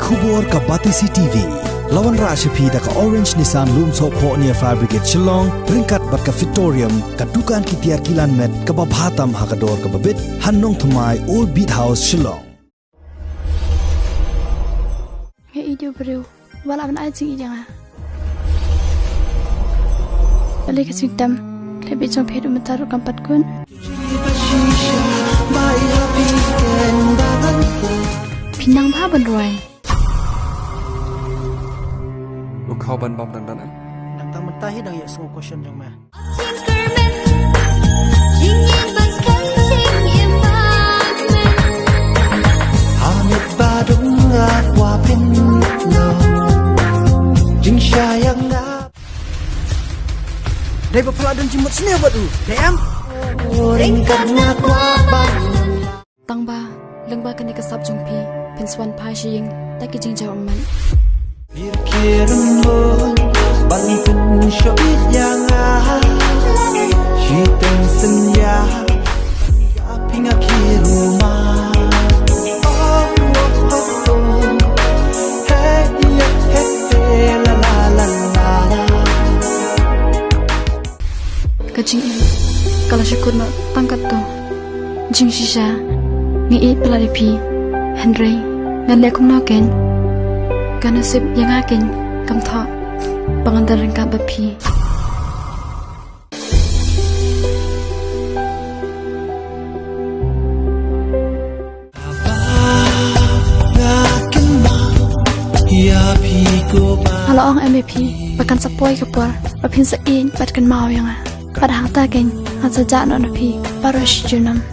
Khubor ka Batisi TV. Lawan Rashapi da ka Orange Nissan Loom So Po near Fire Brigade Shillong, Ringkat bat ka Victorium, ka Dukan ki Tiar Kilan Met, ka Babhatam Hakador ka Babit, Hannong Thumai Old Beat House Shillong. Nghe ý điều beriu, wala ban ai ching idang. Balik ke singtam, lebih jom phedu mentaru kampat kun. Pinang ba ban roi. Lu kau ban bom dan dan. Nang tak mentah hidang ya semua question yang mah. Hamid badung ngapwa pin no. Jing sayang ngap. Dai peladun jimut sini apa tu? DM. Ringkat ngapwa ban. Tang ba, leng ba kani kasap jong pi, pin swan pa shing, ta ki jing jaw man. Kiremon Bantun syobit yang Syiteng senya Aping akhir rumah Hey, hey, la la la la Kajing in, kalau syukur nak tangkat tu jing sisa, ngi pelari pi, Henry, ngan dia kum noken. Karena sip yang akin kam thọ pangantar ringka bapi. Halo ong MVP bahkan sepoi kepor bapin sein batkan mau yang pada hang taken han sajak no napi parash junam.